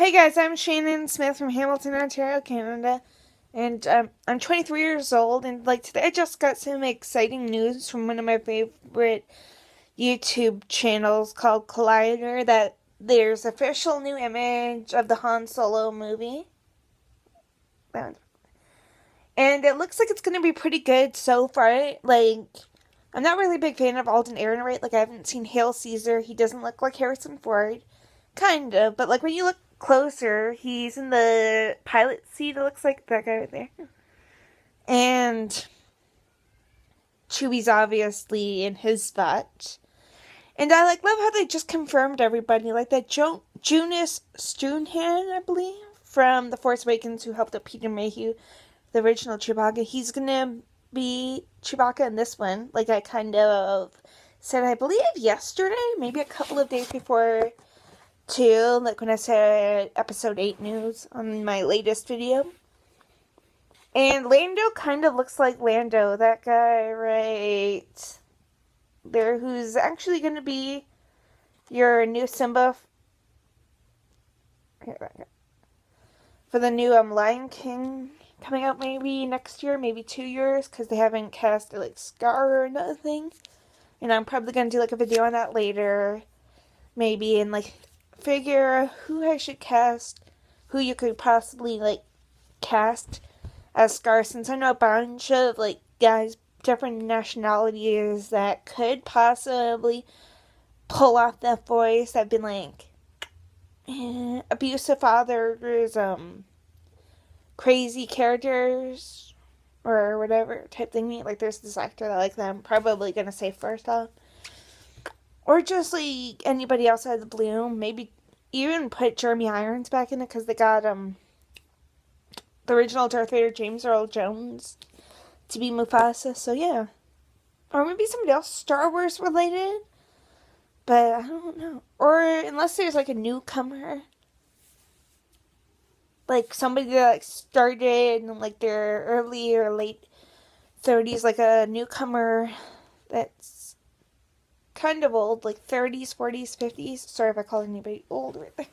Hey guys, I'm Shannon Smith from Hamilton, Ontario, Canada, and I'm 23 years old. And today, I just got some exciting news from one of my favorite YouTube channels called Collider that there's official new image of the Han Solo movie, and it looks like it's gonna be pretty good so far. I'm not really a big fan of Alden Ehrenreich. I haven't seen Hail Caesar. He doesn't look like Harrison Ford. Kind of, but when you look closer, he's in the pilot seat. It looks like that guy right there. And Chewie's obviously in his spot. And I love how they just confirmed everybody. Like that Jonas Struenhan, I believe, from The Force Awakens, who helped out Peter Mayhew, the original Chewbacca. He's gonna be Chewbacca in this one. I kind of said, I believe yesterday, maybe a couple of days before too, when I said episode 8 news on my latest video. And Lando kind of looks like Lando, that guy right there, who's actually going to be your new Simba for the new Lion King coming out maybe next year, maybe 2 years, because they haven't cast Scar or nothing. And I'm probably going to do a video on that later, maybe, and figure who I should cast, who you could possibly cast as Scar, since I know a bunch of guys, different nationalities that could possibly pull off that voice. I've been abusive fathers, crazy characters, or whatever type thing. There's this actor that I'm probably gonna say first off. Or just anybody else out of the blue. Maybe even put Jeremy Irons back in it, because they got the original Darth Vader, James Earl Jones, to be Mufasa. So yeah. Or maybe somebody else Star Wars related. But I don't know. Or unless there's a newcomer. Somebody that started in their early or late 30s, a newcomer that's kind of old, 30s, 40s, 50s. Sorry if I called anybody old right there.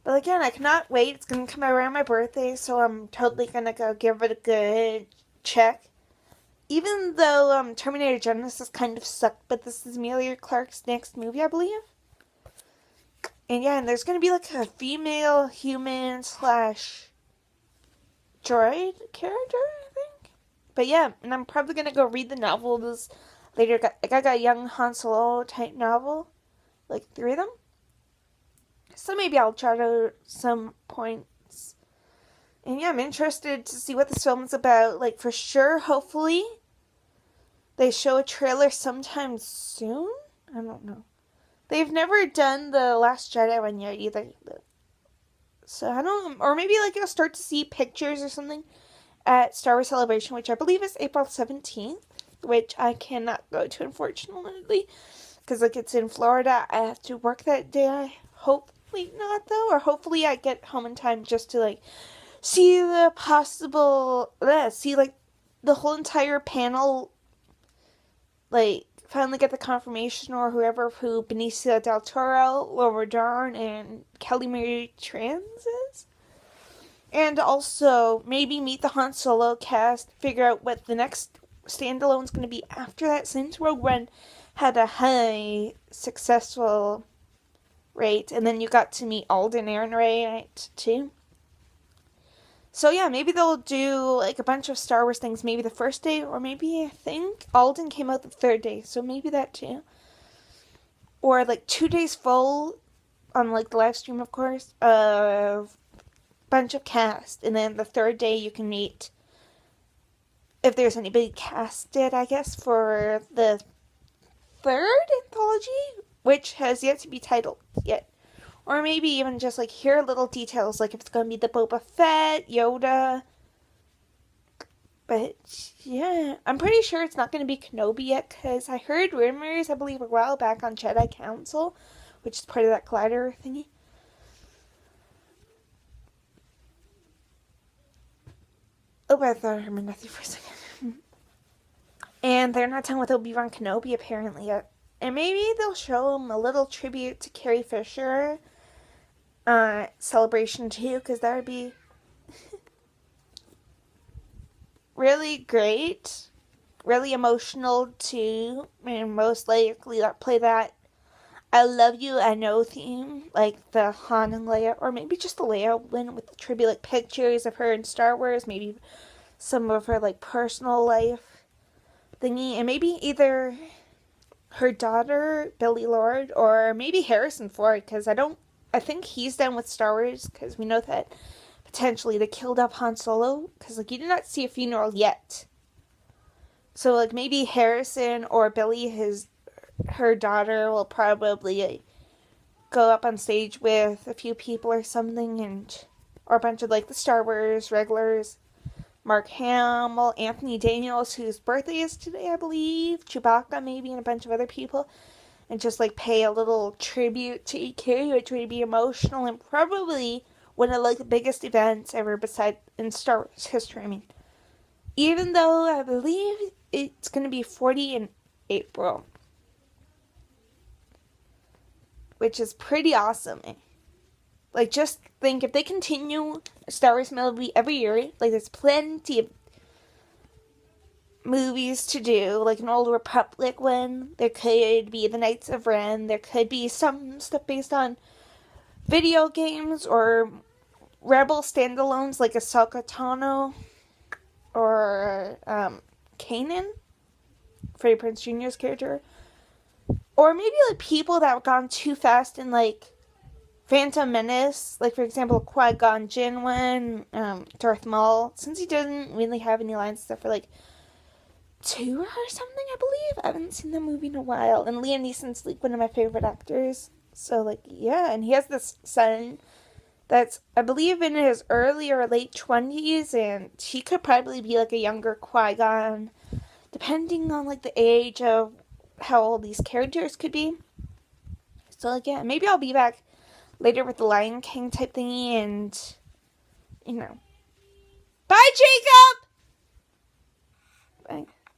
But again, I cannot wait. It's going to come around my birthday, so I'm totally going to go give it a good check. Even though Terminator Genesis kind of sucked, but this is Emilia Clarke's next movie, I believe. And yeah, and there's going to be a female human / droid character, I think. But yeah, and I'm probably going to go read the novels later. I got a young Han Solo type novel, 3 of them. So maybe I'll try to some points. And yeah, I'm interested to see what this film is about. For sure, hopefully, they show a trailer sometime soon? I don't know. They've never done the Last Jedi one yet either. So I don't know. Or maybe you'll start to see pictures or something at Star Wars Celebration, which I believe is April 17th. Which I cannot go to, unfortunately. Because it's in Florida. I have to work that day. I hope not though, or hopefully I get home in time just to see the possible see the whole entire panel, finally get the confirmation, or who Benicio del Toro, Laura Dern, and Kelly Marie Tran is, and also maybe meet the Han Solo cast, figure out what the next standalone is going to be after that, since Rogue One had a high successful rate, and then you got to meet Alden Ehrenreich too. So yeah, maybe they'll do a bunch of Star Wars things maybe the first day, or maybe I think Alden came out the third day, so maybe that too. Or 2 days full on the live stream, of course, of bunch of cast, and then the third day you can meet, if there's anybody casted, I guess, for the third anthology, which has yet to be titled yet. Or maybe even just hear little details, if it's going to be the Boba Fett, Yoda. But yeah, I'm pretty sure it's not going to be Kenobi yet, because I heard rumors, I believe, a while back on Jedi Council, which is part of that Collider thingy. Oh, I thought I heard nothing for a second. And they're not done with Obi-Wan Kenobi apparently yet. And maybe they'll show him a little tribute to Carrie Fisher. celebration too, because that would be really great, really emotional too, and most likely play that I Love You, I Know theme, like the Han and Leia, or maybe just the Leia one with the tribute, like pictures of her in Star Wars, maybe some of her like personal life thingy, and maybe either her daughter, Billie Lourd, or maybe Harrison Ford, because I think he's done with Star Wars, because we know that potentially they killed off Han Solo, because like you did not see a funeral yet. So like maybe Harrison or Billie, her daughter, will probably go up on stage with a few people or something, or a bunch of like the Star Wars regulars, Mark Hamill, Anthony Daniels, whose birthday is today, I believe, Chewbacca maybe, and a bunch of other people, and just like pay a little tribute to EQ, which would be emotional and probably one of like the biggest events ever beside in Star Wars history. I mean, even though I believe it's going to be 40 in April, which is pretty awesome. Like, just think, if they continue a Star Wars movie every year, like, there's plenty of movies to do, like an Old Republic one. There could be the Knights of Ren. There could be some stuff based on video games or Rebel standalones, like Ahsoka Tano or Kanan, Freddie Prinze Jr.'s character. Or maybe, like, people that have gone too fast in, like, Phantom Menace, like, for example, Qui-Gon Jinn one, Darth Maul, since he doesn't really have any lines except for, like, 2 or something, I believe. I haven't seen the movie in a while. And Liam Neeson's, like, one of my favorite actors. So, like, yeah, and he has this son that's, I believe, in his early or late 20s, and he could probably be, like, a younger Qui-Gon, depending on, like, the age of how old these characters could be. So, like, yeah, maybe I'll be back later with the Lion King type thingy, and, you know. Bye, Jacob! Bye.